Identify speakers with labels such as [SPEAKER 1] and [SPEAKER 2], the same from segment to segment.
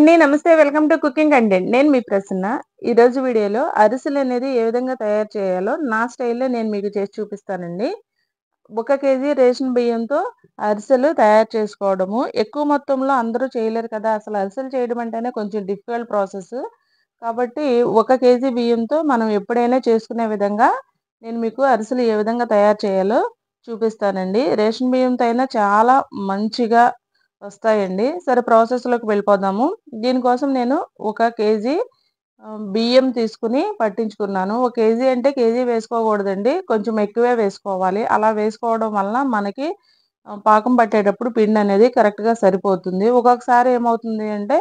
[SPEAKER 1] అండి. నమస్తే. Welcome to cooking content. నేను మీ ప్రసన్న. ఈరోజు వీడియోలో అరిసెలనేది ఏ విధంగా తయారు చేయాలో నా స్టైల్‌లో నేను మీకు చేసి చూపిస్తానండి. ఒక కేజీ రేషన్ బియ్యంతో అరిసెలు తయారు చేసుకోవడము. ఎక్కువ మొత్తంలో అందరూ చేయలేరు కదా! అసలు అరిసెలు చేయడం అంటేనే కొంచెం డిఫికల్ట్ ప్రాసెస్. కాబట్టి ఒక కేజీ బియ్యంతో మనం ఎప్పుడైనా చేసుకునే విధంగా నేను మీకు అరిసెలు ఏ విధంగా తయారు చేయాలో చూపిస్తానండి. రేషన్ బియ్యంతో అయినా చాలా మంచిగా వస్తాయండి. సరే ప్రాసెస్‌లోకి వెళ్ళిపోదాము. దీనికోసం నేను ఒక కేజీ బియ్యం తీసుకొని పట్టించుకున్నాను. ఒక కేజీ అంటే కేజీ వేసుకోకూడదండి. కొంచెం ఎక్కువే వేసుకోవాలి. అలా వేసుకోవడం వలన మనకి పాకం పట్టేటప్పుడు పిండనేది కరెక్ట్‌గా సరిపోతుంది. ఒక్కొక్కసారి ఏమవుతుంది అంటే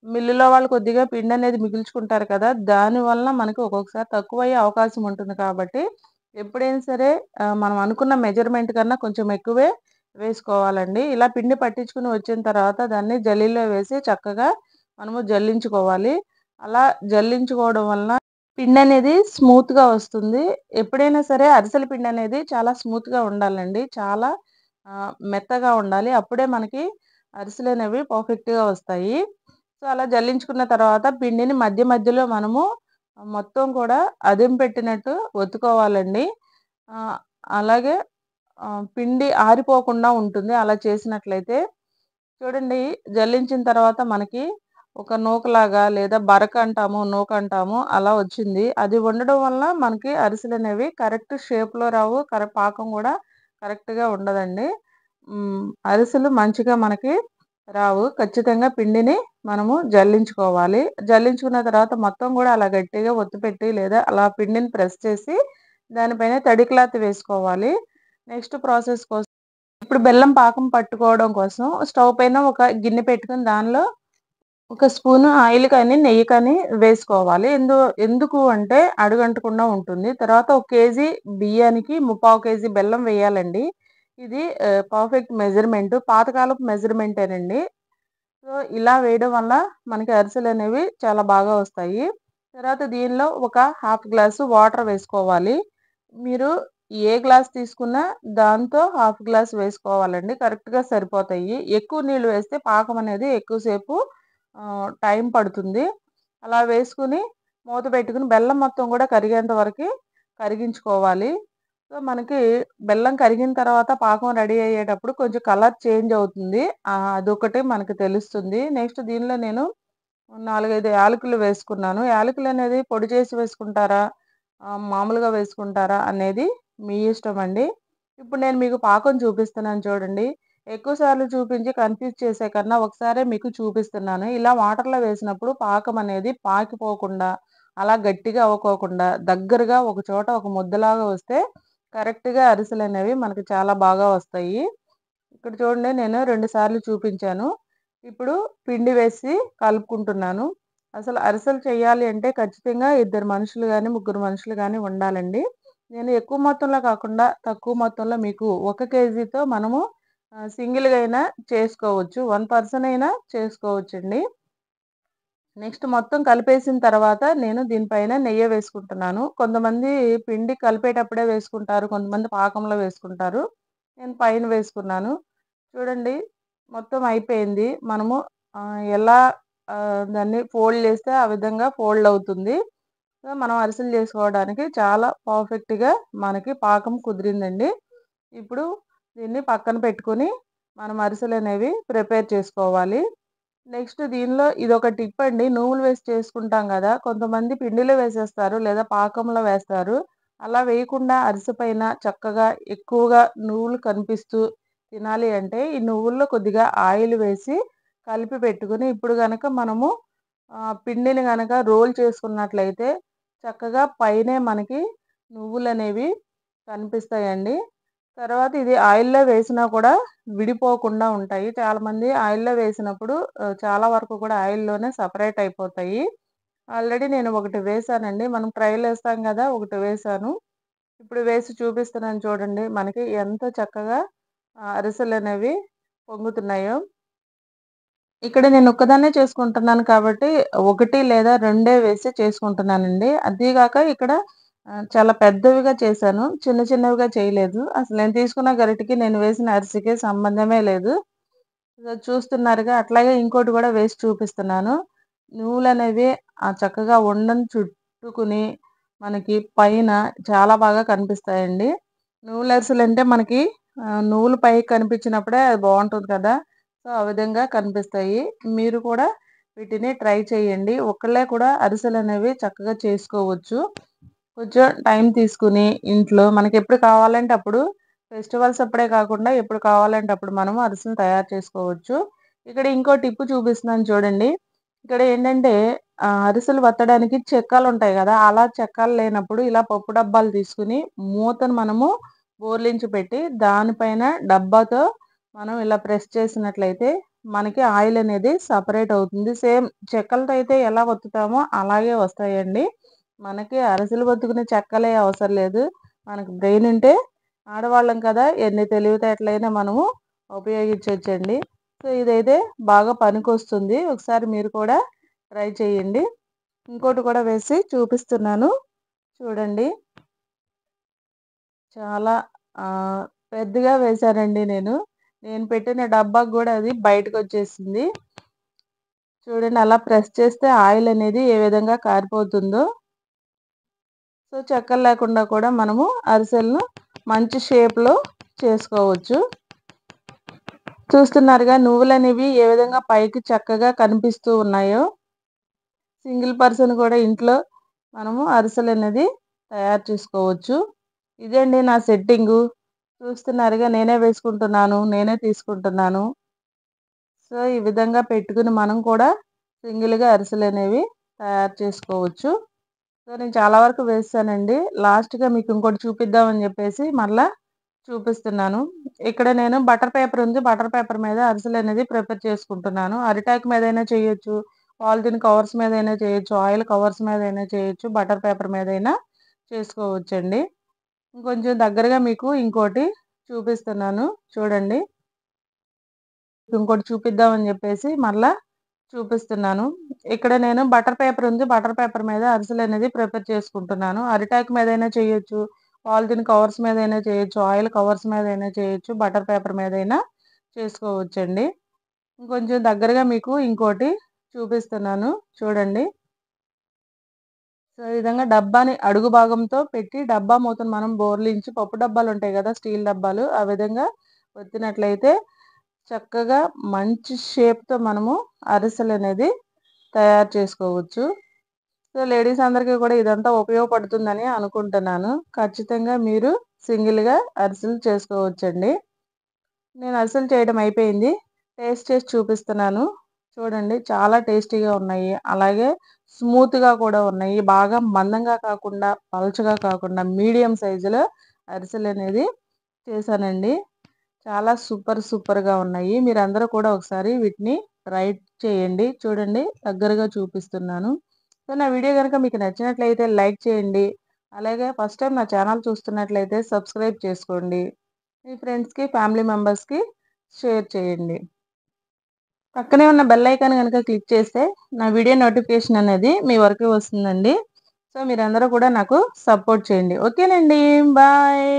[SPEAKER 1] మిల్లులో వాళ్ళు కొద్దిగా పిండనేది మిగిల్చుకుంటారు కదా! దాని వలన మనకి ఒక్కొక్కసారి తక్కువయ్యే అవకాశం ఉంటుంది కాబట్టి ఎప్పుడైనా సరే మనం అనుకున్న మెజర్‌మెంట్ కన్నా కొంచెం ఎక్కువే వేసుకోవాలండి. ఇలా పిండి పట్టించుకొని వచ్చిన తర్వాత దాన్ని జల్లీలో వేసి చక్కగా మనము జల్లించుకోవాలి. అలా జల్లించుకోవడం వలన పిండనేది స్మూత్‌గా వస్తుంది. ఎప్పుడైనా సరే అరిసెల పిండనేది చాలా స్మూత్‌గా ఉండాలండి. చాలా మెత్తగా ఉండాలి. అప్పుడే మనకి అరిసెలనేవి పర్ఫెక్ట్‌గా వస్తాయి. సో, అలా జల్లించుకున్న తర్వాత పిండిని మధ్య మధ్యలో మనము మొత్తం కూడా అదిం పెట్టినట్టు ఒత్తుకోవాలండి. ఆహ్, అలాగే పిండి ఆరిపోకుండా ఉంటుంది అలా చేసినట్లయితే. చూడండి జల్లించిన తర్వాత మనకి ఒక నూకలాగా లేదా బరక అంటాము, నూక అంటాము అలా వచ్చింది. అది ఉండడం వల్ల మనకి అరిసెలనేవి కరెక్ట్ షేప్‌లో రావు. పాకం గూడా కరెక్ట్‌గా ఉండదండి. అరిసెలు మంచిగా మనకి రావు. ఖచ్చితంగా పిండిని మనము జల్లించుకోవాలి. జల్లించుకున్న తర్వాత మొత్తం గూడా అలా గట్టిగా ఒత్తిపెట్టి లేదా అలా పిండిని ప్రెస్ చేసి దానిపైన తడి క్లాత్ వేసుకోవాలి. నెక్స్ట్ ప్రాసెస్ కోసం ఇప్పుడు బెల్లం పాకం పట్టుకోవడం కోసం స్టవ్ పైన ఒక గిన్నె పెట్టుకొని దానిలో ఒక స్పూను ఆయిల్ కానీ, నెయ్యి కానీ వేసుకోవాలి. ఎందుకు అంటే అడుగంటకుండా ఉంటుంది. తర్వాత ఒక కేజీ బియ్యానికి ముప్పావు కేజీ బెల్లం వేయాలండి. ఇది పర్ఫెక్ట్ మెజర్‌మెంట్. పాతకాలపు మెజర్‌మెంటేనండి. సో, ఇలా వేయడం వల్ల మనకి అరిసెలనేవి చాలా బాగా వస్తాయి. తర్వాత దీనిలో ఒక హాఫ్ గ్లాసు వాటర్ వేసుకోవాలి. మీరు ఏ గ్లాస్ తీసుకున్నా దాంతో హాఫ్ గ్లాస్ వేసుకోవాలండి. కరెక్ట్‌గా సరిపోతాయి. ఎక్కువ నీళ్ళు వేస్తే పాకం అనేది ఎక్కువ సేపు టైం పడుతుంది. అలా వేసుకొని మూత పెట్టుకొని బెల్లం మొత్తం గూడా కరిగేంత వరకి కరిగించుకోవాలి. సో, మనకి బెల్లం కరిగిన తర్వాత పాకం రెడీ అయ్యేటప్పుడు కొంచెం కలర్ చేంజ్ అవుతుంది. అదొకటి మనకు తెలుస్తుంది. నెక్స్ట్ దీనిలో నేను 4, 5 యాలకులు వేసుకున్నాను. యాలకులనేది పొడి చేసి వేసుకుంటారా? మామూలుగా వేసుకుంటారా? అనేది మీ ఇష్టమండి. ఇప్పుడు నేను మీకు పాకం చూపిస్తున్నాను చూడండి. ఎక్కువ సార్లు చూపించి కన్‌ఫ్యూజ్ చేసే కన్నా ఒకసారే మీకు చూపిస్తున్నాను. ఇలా వాటర్‌లో వేసినప్పుడు పాకం అనేది పాకిపోకుండా, అలా గట్టిగా అవ్వకోకుండా దగ్గరగా ఒక చోట ఒక ముద్దలాగా వస్తే కరెక్ట్‌గా అరిసెలనేవి మనకు చాలా బాగా వస్తాయి. ఇక్కడ చూడండి నేను 2 సార్లు చూపించాను. ఇప్పుడు పిండి వేసి కలుపుకుంటున్నాను. అసలు అరిసెలు చేయాలి అంటే ఖచ్చితంగా ఇద్దరు మనుషులు గాని, ముగ్గురు మనుషులు గాని ఉండాలండి. నేను ఎక్కువ మొత్తంలో కాకుండా తక్కువ మొత్తంలో మీకు 1 కేజీతో మనము సింగిల్‌గా అయినా చేసుకోవచ్చు. 1 పర్సన్ అయినా చేసుకోవచ్చండి. నెక్స్ట్ మొత్తం కలిపేసిన తర్వాత నేను దీనిపైన నెయ్యి వేసుకుంటున్నాను. కొంతమంది పిండి కలిపేటప్పుడే వేసుకుంటారు. కొంతమంది పాకంలో వేసుకుంటారు. నేను పైన వేసుకున్నాను. చూడండి మొత్తం అయిపోయింది. మనము ఎలా దాన్ని ఫోల్డ్ చేస్తే ఆ విధంగా ఫోల్డ్ అవుతుంది. సో, మనం అరిసెలు చేసుకోవడానికి చాలా పర్ఫెక్ట్‌గా మనకి పాకం కుదిరిందండి. ఇప్పుడు దీన్ని పక్కన పెట్టుకొని మనం అరిసెలనేవి ప్రిపేర్ చేసుకోవాలి. నెక్స్ట్ దీనిలో ఇదొక టిప్ అండి. నువ్వులు వేసి చేసుకుంటాం గదా! కొంతమంది పిండిలో వేసేస్తారు లేదా పాకంలో వేస్తారు. అలా వేయకుండా అరిసె పైన చక్కగా ఎక్కువగా నువ్వులు కనిపిస్తూ తినాలి అంటే ఈ నువ్వుల్లో కొద్దిగా ఆయిల్ వేసి కలిపి పెట్టుకొని ఇప్పుడు గనక మనము పిండిని గనక రోల్ చేసుకున్నట్లయితే చక్కగా పైనే మనకి నువ్వులనేవి కనిపిస్తాయండి. తర్వాత ఇది ఆయిల్‌లో వేసినా కూడా విడిపోకుండా ఉంటాయి. చాలామంది ఆయిల్‌లో వేసినప్పుడు చాలా వరకు కూడా ఆయిల్‌లోనే సెపరేట్ అయిపోతాయి. ఆల్రెడీ నేను ఒకటి వేశానండి. మనం ట్రైలో ఏస్తాం గదా! ఒకటి వేశాను. ఇప్పుడు వేసి చూపిస్తున్నాను చూడండి. మనకి ఎంత చక్కగా అరిసెలనేవి పొంగుతున్నాయో. ఇక్కడ నేను ఒక్కదాన్నే చేసుకుంటున్నాను కాబట్టి 1 లేదా 2 వేసి చేసుకుంటున్నానండి. అదీ గాక ఇక్కడ చాలా పెద్దవిగా చేశాను. చిన్న చిన్నవిగా చేయలేదు. అసలు నేను తీసుకున్న గరిటెకి నేను వేసిన అరిసెకి సంబంధమే లేదు. ఇగ చూస్తున్నారుగా అట్లాగే ఇంకోటి గూడా వేసి చూపిస్తున్నాను. నువ్వులనేవి చక్కగా ఉండని చుట్టుకుని మనకి పైన చాలా బాగా కనిపిస్తాయండి. నువ్వుల అరిసెలంటే మనకి నువ్వులు పైకి కనిపించినప్పుడే అది బావుంటుంది కదా! సో, ఆ విధంగా కనిపిస్తాయి. మీరు కూడా వీటిని ట్రై చేయండి. ఒక్కళ్ళే కూడా అరిసెలనేవి చక్కగా చేసుకోవచ్చు. కొంచెం టైం తీసుకొని ఇంట్లో మనకెప్పుడు కావాలంటే అప్పుడు ఫెస్టివల్స్ అప్పుడే కాకుండా ఎప్పుడు కావాలంటే అప్పుడు మనము అరిసెలు తయారు చేసుకోవచ్చు. ఇక్కడ ఇంకో టిప్ చూపిస్తున్నాను చూడండి. ఇక్కడ ఏంటంటే అరిసెలు వత్తడానికి చెక్కాలుంటాయి గదా! అలా చెక్కాలు లేనప్పుడు ఇలా పప్పు డబ్బాలు తీసుకొని మూతను మనము బోర్లించి పెట్టి దానిపైన డబ్బాతో మనం ఇలా ప్రెస్ చేసినట్లయితే మనకి ఆయిల్ అనేది సెపరేట్ అవుతుంది. సేమ్ చెక్కలతో అయితే ఎలా వత్తుతామో అలాగే వస్తాయండి. మనకి అరిసెలు వత్తుకునే చెక్కలే అవసరం లేదు. మనకు బ్రెయిన్ ఉంటే ఆడవాళ్ళం కదా! ఎన్ని తెలివితేటలైనా మనము ఉపయోగించొచ్చండి. సో, ఇదైతే బాగా పనికొస్తుంది. ఒకసారి మీరు కూడా ట్రై చేయండి. ఇంకోటి కూడా వేసి చూపిస్తున్నాను చూడండి. చాలా పెద్దగా వేశానండి నేను. నేను పెట్టిన డబ్బాకి గూడా అది బయటకొచ్చేసింది. చూడండి అలా ప్రెస్ చేస్తే ఆయిల్ అనేది ఏ విధంగా కారిపోతుందో. సో, చెక్కలు లేకుండా కూడా మనము అరిసెలను మంచి షేప్‌లో చేసుకోవచ్చు. చూస్తున్నారుగా నువ్వులనేవి ఏ విధంగా పైకి చక్కగా కనిపిస్తూ ఉన్నాయో. సింగిల్ పర్సన్ కూడా ఇంట్లో మనము అరిసెలనేది తయారు చేసుకోవచ్చు. ఇదండి నా సెట్టింగు. చూస్తున్నారుగా నేనే వేసుకుంటున్నాను. నేనే తీసుకుంటున్నాను. సో, ఈ విధంగా పెట్టుకుని మనం కూడా సింగిల్‌గా అరిసెలనేవి తయారు చేసుకోవచ్చు. సో, నేను చాలా వరకు వేసేసానండి. లాస్ట్‌గా మీకు ఇంకోటి చూపిద్దామని జెప్పేసి మళ్ళా చూపిస్తున్నాను. ఇక్కడ నేను బటర్ పేపర్ ఉంది. బటర్ పేపర్ మీద అరిసెలనేది ప్రిపేర్ చేసుకుంటున్నాను. అరిటాకు మీదైనా చేయొచ్చు. పాలిథీన్ కవర్స్ మీదైనా చేయొచ్చు. ఆయిల్ కవర్స్ మీదైనా చేయొచ్చు. బటర్ పేపర్ మీదైనా చేసుకోవచ్చండి. ఇంకొంచెం దగ్గరగా మీకు ఇంకోటి చూపిస్తున్నాను చూడండి. ఇంకోటి చూపిద్దామని జెప్పేసి మళ్ళా చూపిస్తున్నాను. ఇక్కడ నేను బటర్ పేపర్ ఉంది. బటర్ పేపర్ మీద అరిసెలనేది ప్రిపేర్ చేసుకుంటున్నాను. అరిటాకు మీదైనా చేయొచ్చు. పాలిథీన్ కవర్స్ మీదైనా చేయొచ్చు. ఆయిల్ కవర్స్ మీదైనా చేయొచ్చు. బటర్ పేపర్ మీదైనా చేసుకోవచ్చండి. ఇంకొంచెం దగ్గరగా మీకు ఇంకోటి చూపిస్తున్నాను చూడండి. సో, ఈ విధంగా డబ్బాని అడుగు భాగంతో పెట్టి డబ్బా మూతను మనం బోర్లించి పప్పు డబ్బాలుంటాయి గదా! స్టీల్ డబ్బాలు. ఆ విధంగా ఒత్తినట్లయితే చక్కగా మంచి షేప్‌తో మనము అరిసెలనేది తయారు చేసుకోవచ్చు. సో, లేడీస్ అందరికీ కూడా ఇదంతా ఉపయోగపడుతుందని అనుకుంటున్నాను. ఖచ్చితంగా మీరు సింగిల్‌గా అరిసెలు చేసుకోవచ్చండి. నేను అరిసెలు చేయడం అయిపోయింది. టేస్ట్ చేసి చూపిస్తున్నాను. చూడండి చాలా టేస్టీగా ఉన్నాయి. అలాగే స్మూత్‌గా కూడా ఉన్నాయి. బాగా మందంగా కాకుండా, పల్చగా కాకుండా మీడియం సైజులో అరిసెలనేది చేశానండి. చాలా సూపర్‌గా ఉన్నాయి. మీరందరూ కూడా ఒకసారి వీటిని ట్రై చేయండి. చూడండి దగ్గరగా చూపిస్తున్నాను. సో, నా వీడియో గనుక మీకు నచ్చినట్లయితే లైక్ చేయండి. అలాగే ఫస్ట్ టైమ్ నా ఛానల్ చూస్తున్నట్లయితే సబ్స్క్రైబ్ చేసుకోండి. మీ ఫ్రెండ్స్‌కి, ఫ్యామిలీ మెంబర్స్‌కి షేర్ చేయండి. పక్కనే ఉన్న బెల్ ఐకాన్ గనుక క్లిక్ చేస్తే నా వీడియో నోటిఫికేషన్ అనేది మీ వరకు వస్తుందండి. సో, మీరందరూ కూడా నాకు సపోర్ట్ చేయండి. ఓకేనండి. బాయ్.